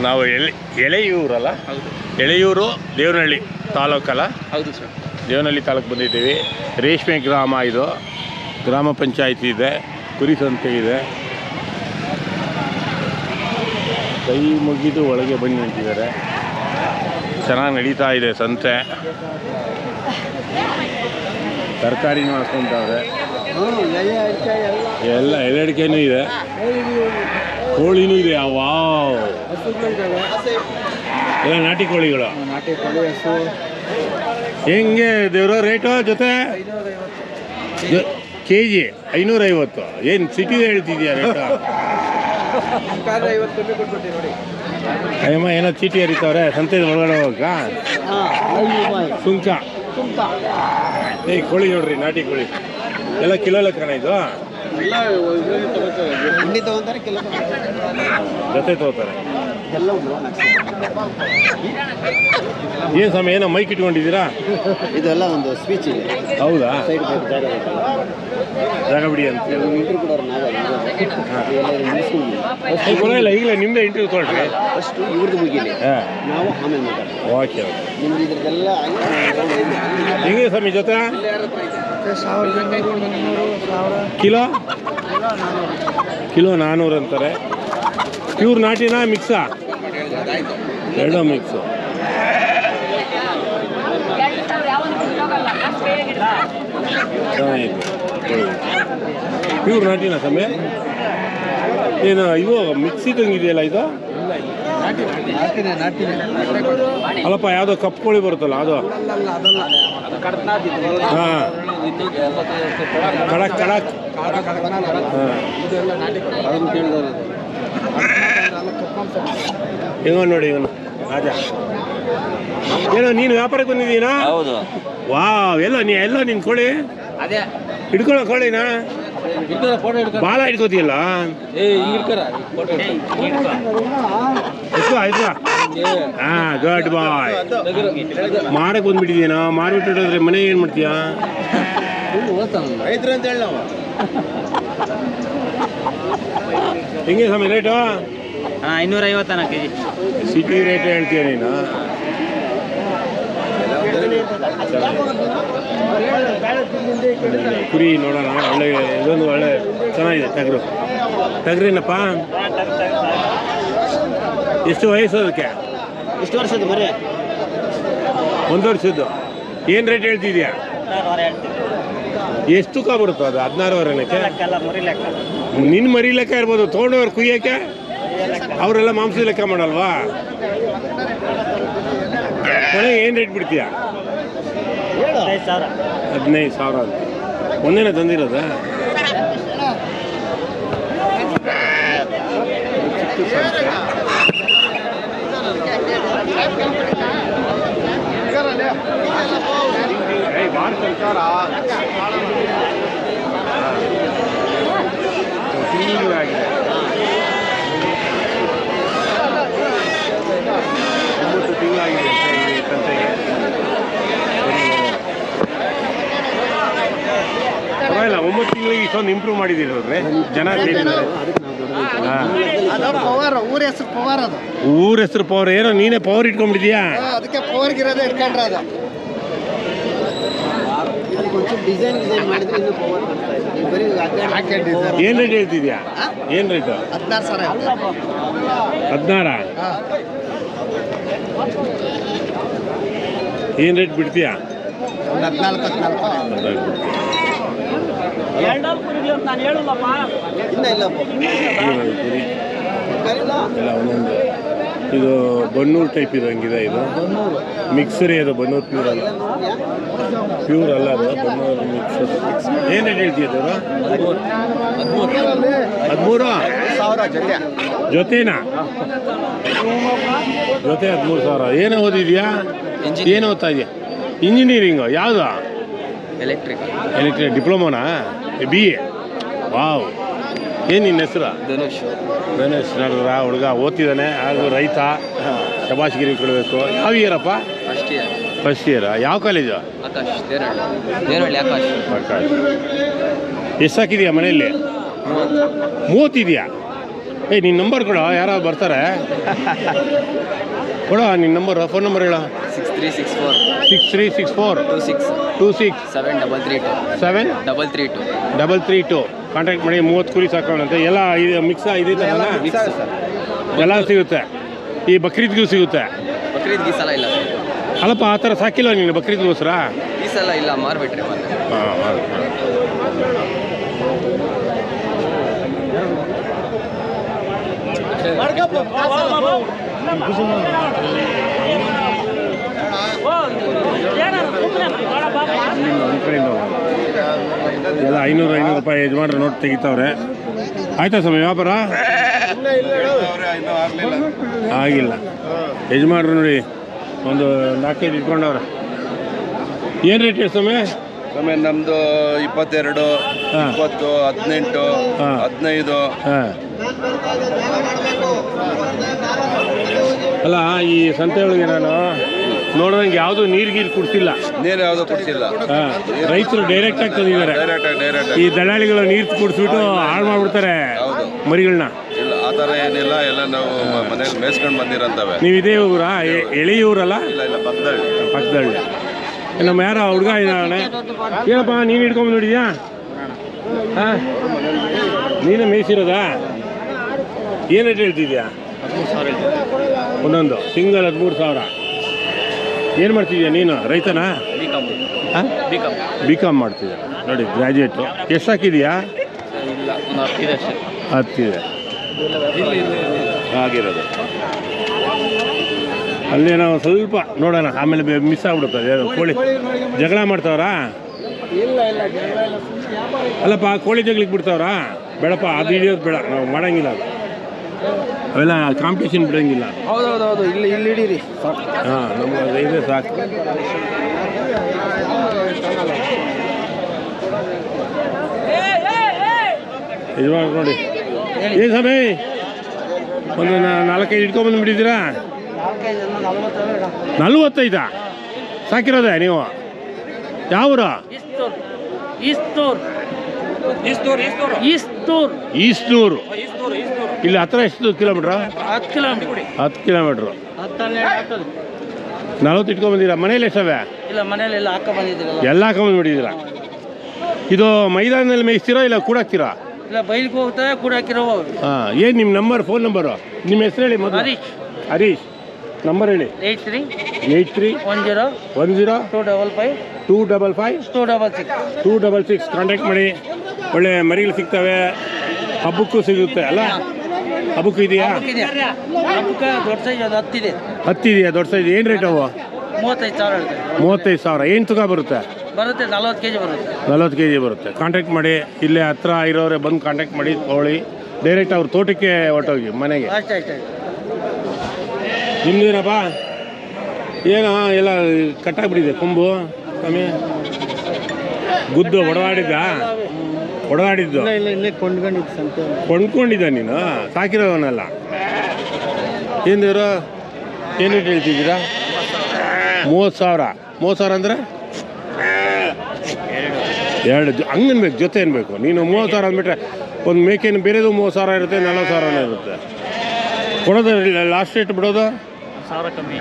ನಾವು ಎಳೆಯೂರಲ್ಲ, ಎಳೆಯೂರು ದೇವನಹಳ್ಳಿ ತಾಲೂಕಲ್ಲ? ಹೌದು ಸರ್, ದೇವನಹಳ್ಳಿ ತಾಲೂಕು ಬಂದಿದ್ದೀವಿ. ರೇಷ್ಮೆ ಗ್ರಾಮ ಇದು, ಗ್ರಾಮ ಪಂಚಾಯಿತಿ ಇದೆ, ಕುರಿ ಸಂತೆ ಇದೆ. ಕೈ ಮುಗಿದು ಒಳಗೆ ಬಂದು ನಿಂತಿದ್ದಾರೆ. ಚೆನ್ನಾಗಿ ನಡೀತಾ ಇದೆ ಸಂತೆ. ತರಕಾರಿನೂ ಹಾಕ್ಕೊಂತವ್ರೆ, ಎಲ್ಲ ಎಲೆಡಿಕೆನೂ ಇದೆ, ಕೋಳಿನೂ ಇದೆ. ವಾವ್, ಎಲ್ಲ ನಾಟಿ ಕೋಳಿಗಳು. ಹೆಂಗೆ ದೇವ್ರ ರೇಟು ಜೊತೆ? KG 550. ಏನು ಸಿಟಿ ಹೇಳ್ತಿದ್ಯಾ ರೇಟು? ಅಯ್ಯಮ್ಮ ಏನೋ ಚೀಟಿ ಹರಿತವ್ರೆ ಸಂತೆ ಒಳಗಡೆ ಹೋಗ ಸುಂಕ. ಕೋಳಿ ನೋಡ್ರಿ, ನಾಟಿ ಕೋಳಿ ಎಲ್ಲ ಕಿಲೋ ಲೆಕ್ಕನ ಇದು? ಜೊತೆ ತಗೋತಾರೆ. ಏನು ಸಮಯ ಏನೋ ಮೈಕ್ ಇಟ್ಕೊಂಡಿದ್ದೀರಾ? ಇದೆಲ್ಲ ಒಂದು ಸ್ಪೀಚ್ ಇದೆ. ಹೌದಾ? ಜಾಗ ಬಿಡಿ ಅಂತ ಕೊಡಲ್ಲ. ಈಗಲೇ ನಿಮ್ಮದೇ ಇಂಟರ್ವ್ಯೂ ತೊಗೊಳ್ರಿ. ಫಸ್ಟ್ ಇವ್ರದ್ದು ಮುಗಿಲಿ, ನಾವು ಆಮೇಲೆ ಮಾತಾಡ್ತೀವಿ. ಓಕೆ. ನಿಮ್ದು ಇದ್ರದ್ದೆಲ್ಲ ಹೆಂಗೆ ಸ್ವಾಮಿ ಜೊತೆ? ಕಿಲೋ 400 ಅಂತಾರೆ. ಪ್ಯೂರ್ ನಾಟಿನ ಮಿಕ್ಸಾ? ಎರಡೂ ಮಿಕ್ಸು. ಪ್ಯೂರ್ ನಾಟಿನ ಸಮಯ ಏನು ಇವು ಮಿಕ್ಸಿ ತಂಗಿದೆಯಲ್ಲ ಇದು? ಅಲ್ಲಪ್ಪ, ಯಾವುದೋ ಕಪ್ ಕೋಳಿ ಬರುತ್ತಲ್ಲ ಅದು? ಹಾಂ, ಕಡಕ್ ಕಡಕ್. ಹೆಂಗ ನೋಡಿ ಇವನು ರಾಜ. ಏನೋ ನೀನು ವ್ಯಾಪಾರಕ್ಕೆ ಬಂದಿದ್ದೀನಾ? ಹೌದು. ವಾವ್, ಎಲ್ಲ ನಿನ್ನ ಕೋಳಿ ಹಿಡ್ಕೊಳ್ಳೋ ಕೋಳಿನ ಬಾಲ ಹಿಡ್ಕೋತಿಯಲ್ಲ? ಆಯ್ತಾ? ಹಾಂ, ಗುಡ್ ಬಾಯ್. ಮಾರಕ್ಕೆ ಬಂದ್ಬಿಟ್ಟಿದ್ದೀನಾ? ಮಾರ್ಬಿಟ್ಟಿದ್ರೆ ಮನೆ ಏನು ಮಾಡ್ತೀಯಾ? ಹೆಂಗೆ ಸ್ವಾಮಿ ರೇಟು? 550 KG. ಸಿಟಿ ರೇಟ್ ಹೇಳ್ತೀಯ ನೀನು? ಕುರಿ ನೋಡೋಣ. ಒಳ್ಳೆ ಇದೊಂದು ಒಳ್ಳೆ ಚೆನ್ನಾಗಿದೆ ಟಗರೇನಪ್ಪ? ಎಷ್ಟು ವಯಸ್ಸು ಅದಕ್ಕೆ? ಎಷ್ಟು ವರ್ಷದ ಮರಿ? 1 ವರ್ಷದ್ದು. ಏನು ರೇಟ್ ಹೇಳ್ತಿದ್ಯಾ? ಎಷ್ಟು ತೂಕ ಬರುತ್ತೋ ಅದು? 16ವರೆನಕ್ಕೆ? ನಿನ್ನ ಮರಿ ಲೆಕ್ಕ ಇರ್ಬೋದು, ತೊಗೊಂಡವ್ರು ಕುಯ್ಯೋಕ್ಕೆ ಅವರೆಲ್ಲ ಮಾಂಸದ ಲೆಕ್ಕ ಮಾಡಲ್ವಾ? ಕೊನೆಗೆ ಏನು ರೇಟ್ ಬಿಡ್ತೀಯಾ? 15,000 ಅಂತ. ಒಂದೇನ ತಂದಿರೋದ? ತಿಂಗಳಾಗಿದೆ. 9 ತಿಂಗಳಾಗಿದೆ ಈ ಸಂತೆಗೆ. ಪರವಾಗಿಲ್ಲ, 9 ತಿಂಗಳಿಗೆ ಇಷ್ಟೊಂದು ಇಂಪ್ರೂವ್ ಮಾಡಿದ್ದೀರಿ ಜನ ಸೇರಿದ್ದಾರೆ. ಊರ ಹೆಸರು ಪವರ್. ಏನೋ ನೀನೇ ಪವರ್ ಇಟ್ಕೊಂಡ್ಬಿಟ್ಟಿದ್ಯಾ? ಅದಕ್ಕೆ ಪವರ್ ಗಿರೋದೇ ಇಟ್ಕೊಂಡ್ರೆ ಅದು ಡಿಸೈನ್ ಮಾಡಿದ್ರೆ ಇನ್ನೂ ಪವರ್ ಬರ್ತಾ ಇದೆ. ಏನು ರೇಟ್ ಹೇಳ್ತಿದ್ಯಾ? ಏನು ರೇಟು? 16,000. 16? ಏನು ರೇಟ್ ಬಿಡ್ತೀಯಾ? 14. ಇಲ್ಲ ಒಂದೊಂದು. ಇದು ಬನ್ನೂರು ಟೈಪ್ ಇರೋಂಗಿದೆ. ಇದು ಮಿಕ್ಸರಿ, ಅದು ಬನ್ನೂರು ಪ್ಯೂರ್ ಅಲ್ಲ. ಪ್ಯೂರ್ ಅಲ್ಲ ಅದು, ಬನ್ನೂರು ಮಿಕ್ಸರ್. ಏನು ರೇಟ್ ಹೇಳ್ತಿದ್ದು? 13,000 ಜೊತೆನಾ? ಜೊತೆ 13,000. ಏನು ಓದಿದ್ಯಾ? ಏನು ಓದ್ತಾ ಇದೆಯಾ? ಇಂಜಿನಿಯರಿಂಗು ಯಾವುದು? ಎಲೆಕ್ಟ್ರಿಕ್ ಡಿಪ್ಲೊಮೋನಾ? BA? ವಾವ್. ಏನು ನಿನ್ನ ಹೆಸರು? ಧನುಷ್. ನೋಡಿದ್ರ ಹುಡುಗ ಓದ್ತಿದ್ದಾನೆ, ಹಾಗೂ ರೈತ. ಶಬಾಷ್ಗಿರಿ ಕೊಡಬೇಕು. ಯಾವ ಇಯರಪ್ಪ? First year. ಯಾವ ಕಾಲೇಜು? ಆಕಾಶ್. ಎಷ್ಟು ಹಾಕಿದೆಯಾ ಮನೆಯಲ್ಲಿ? 30 ಇದೆಯಾ? ಏಯ್ ನಿನ್ನ ನಂಬರ್ ಕೊಡೋ, ಯಾರೋ ಬರ್ತಾರೆ. ಕೊಡೋ ನಿನ್ನ ನಂಬರ್, ಫೋನ್ ನಂಬರ್ ಹೇಳೋ. 6364 6364 26 26 7 332 7 ಕಾಂಟ್ಯಾಕ್ಟ್ ಮಾಡಿ. 30 ಕುರಿ ಸಾಕೋಣಂತೆ. ಎಲ್ಲ ಇದು ಮಿಕ್ಸ್ ಇದೆ ಥರನಾ? Mix sir. ಎಲ್ಲ ಸಿಗುತ್ತೆ. ಈ ಬಕ್ರೀದ್ಗೂ ಸಿಗುತ್ತೆ. ಬಕ್ರೀದ್ಗೆ ಈ ಸಲ ಇಲ್ಲ ಸರ್. ಅಲ್ಲಪ್ಪ, ಆ ಥರ ಸಾಕಿಲ್ಲ ನೀನು ಬಕ್ರೀದ್ಗೋಸ್ಕರ? ಈ ಸಲ ಇಲ್ಲ, ಮಾರ್ಬಿಟ್ರಿ ಮತ್ತೆ. ಹಾಂ, ಎಲ್ಲ 500 ರೂಪಾಯಿ ಯಜಮಾನ್ರು ನೋಟ್ ತೆಗಿತಾವ್ರೆ. ಆಯ್ತಾ ಸಮಯ ವ್ಯಾಪಾರ? ಆಗಿಲ್ಲ. ಯಜಮಾನ್ರು ನೋಡಿ ಒಂದು 4-5 ಇಟ್ಕೊಂಡವ್ರೆ. ಏನು ರೇಟ್ ಹೇಳಿ ಸಮಯ? ಸಮಯ ನಮ್ಮದು 22, 20, 18, 15. ಹಾಂ. ಅಲ್ಲ, ಈ ಸಂತೆ ಒಳಗೆ ನಾನು ನೋಡಿದಂಗೆ ಯಾವುದೂ ನೀರು ಕುಡಿಸಿಲ್ಲ. ನೀರು ಯಾವುದೂ ಕೊಡ್ಸಿಲ್ಲ. ಹಾಂ, ರೈತರು ಡೈರೆಕ್ಟಾಗಿ ತಂದಿದ್ದಾರೆ. ಡೈರೆಕ್ಟ್ ಈ ದಳ್ಳಾಳಿಗಳು ನೀರು ಕುಡಿಸ್ಬಿಟ್ಟು ಹಾಳು ಮಾಡಿಬಿಡ್ತಾರೆ ಹೌದು. ಮರಿಗಳನ್ನ. ಇಲ್ಲ, ಆ ಥರ ಏನಿಲ್ಲ. ಎಲ್ಲ ನಾವು ಮನೇಲಿ ಮೇಯ್ಸ್ಕೊಂಡು ಬಂದಿರಂತವೆ. ನೀವು ಇದೇ ಊರಾ? ಎಳೆಯೂರಲ್ಲ? ಇಲ್ಲ, ಪಕ್ಕದಳ್ಳಿ. ನಮ್ಮ ಯಾರೋ ಹುಡುಗ ಇದ್ದಾನೆ. ಏನಪ್ಪ ನೀನು ಹಿಡ್ಕೊಂಬಂದು ನೋಡಿದ್ಯಾ? ಹಾಂ, ನೀನೇ ಮೇಯಿಸಿರೋದಾ? ಏನು ರೇಟ್ ಹೇಳ್ತಿದ್ಯಾ? ಒಂದೊಂದು ಸಿಂಗಲ್ 13,000. ಏನು ಮಾಡ್ತಿದ್ಯಾ ನೀನು? ರೈತನಾ? ಹಾಂ, ಬಿ.ಕಾಮ್ ಮಾಡ್ತಿದ್ಯಾ? ನೋಡಿ, ಗ್ರ್ಯಾಜುಯೇಟು. ಎಷ್ಟು ಹಾಕಿದ್ಯಾ? 10 ಇದೆ ಆಗಿರೋದು. ಅಲ್ಲಿ ನಾವು ಸ್ವಲ್ಪ ನೋಡೋಣ, ಆಮೇಲೆ ಮಿಸ್ ಆಗ್ಬಿಡುತ್ತದೆ. ಕೋಳಿ ಜಗಳ ಮಾಡ್ತಾವ್ರಾ? ಅಲ್ಲಪ್ಪ, ಕೋಳಿ ಜಗಳಿಗೆ ಬಿಡ್ತಾವ್ರಾ? ಬೇಡಪ್ಪ, ಅದು ಹಿಡಿಯೋದು ಬೇಡ, ನಾವು ಮಾಡೋಂಗಿಲ್ಲ. ಅದು ಅವೆಲ್ಲ ಕಾಂಪಿಟೇಷನ್ ಬಿಡೋಂಗಿಲ್ಲ. ಹೌದೌದು, ಇಲ್ಲಿ ಹಿಡೀರಿ. ಹಾಂ, ನಮ್ಗೆ ಇದೆ ಸಾಕು. ಯಜಮಾನ್ ನೋಡಿ, ಏನು ಸಮಯ ಒಂದು 4-5 ಇಟ್ಕೊಂಬಂದು ಬಿಟ್ಟಿದ್ದೀರಾ? 45 ಸಾಕಿರೋದೆ ನೀವು? ಯಾವೂರು? ಈಸ್ನೂರು. ಇಲ್ಲಿ ಹತ್ರ ಎಷ್ಟು ಕಿಲೋಮೀಟ್ರಾ? 10 ಕಿಲೋಮೀಟ್ರು. 40 ಇಟ್ಕೊಂಬಂದಿರಾ? ಮನೇಲಿ ಎಷ್ಟವೆ? ಎಲ್ಲ ಹಾಕೊಂಬಂದ್ಬಿಟ್ಟಿದ್ದೀರಾ? ಇದು ಮೈದಾನದಲ್ಲಿ ಮೇಯಿಸ್ತೀರಾ ಇಲ್ಲ ಕೂಡಾಕ್ತೀರಾ? ಬೈಲ್ಗೆ ಹೋಗ್ತಾರೆ, ಕೂಡ ಹಾಕಿರೋ. ಹಾಂ, ಏನು ನಿಮ್ಮ ನಂಬರ್, ಫೋನ್ ನಂಬರು? ನಿಮ್ಮ ಹೆಸರು ಹೇಳಿ ಮೊದಲು. ಹರೀಶ್. ನಂಬರ್ ಹೇಳಿ. 83 10 255 266 ಕಾಂಟ್ಯಾಕ್ಟ್ ಮಾಡಿ. ಒಳ್ಳೆ ಮರಿಗಳು ಸಿಗ್ತವೆ. ಹಬ್ಬಕ್ಕೂ ಸಿಗುತ್ತೆ ಅಲ್ಲ? ಹಬ್ಬಕ್ಕೂ ಇದೆಯಾ? ದೊಡ್ಡ ಸೈಜ್ ಅದು 10 ಇದೆ. 10 ಇದೆಯಾ? ದೊಡ್ಡ ಸೈಜ್. ಏನು ರೇಟ್ ಅವು? 35,000 ಹೇಳ್ತಾರೆ. 35,000. ಏನು ತೂಕ ಬರುತ್ತೆ? 40 kg ಬರುತ್ತೆ. 40 kg ಬರುತ್ತೆ. ಕಾಂಟ್ಯಾಕ್ಟ್ ಮಾಡಿ. ಇಲ್ಲೇ ಹತ್ರ ಇರೋರೆ ಬಂದು ಕಾಂಟ್ಯಾಕ್ಟ್ ಮಾಡಿ ತೊಗೊಳ್ಳಿ. ಡೈರೆಕ್ಟ್ ಅವ್ರ ತೋಟಕ್ಕೆ ಹೊರಟೋಗಿ ಮನೆಗೆ. ಅಷ್ಟೇ. ನಿಮ್ದೇನಪ್ಪ? ಏನೋ ಎಲ್ಲ ಕಟ್ಟಾಗ್ಬಿಟ್ಟಿದೆ ಕೊಂಬು. ಸ್ವಾಮಿ, ಗುದ್ದು ಹೊಡೆದಾಡಿದ್ದು ಕೊಂಡ್ಕೊಂಡಿದ್ದ ನೀನು? ಸಾಕಿರೋವನ್ನೆಲ್ಲ ಏನು ದೇವರು? ಏನು ಹೇಳ್ತಿದ್ದೀರಾ? 30,000. 30,000 ಅಂದರೆ 2 ಹಂಗನ್ಬೇಕು, ಜೊತೆ ಅನ್ಬೇಕು. ನೀನು 30,000 ಅಂದ್ಬಿಟ್ರೆ ಒಂದು ಮೇಕೆನು ಬೇರೆದು 30,000 ಇರುತ್ತೆ, 40,000 ಇರುತ್ತೆ. ಕೊಡೋದು ಲಾಸ್ಟ್ ರೇಟ್ ಬಿಡೋದು 1,000 ಕಮ್ಮಿ.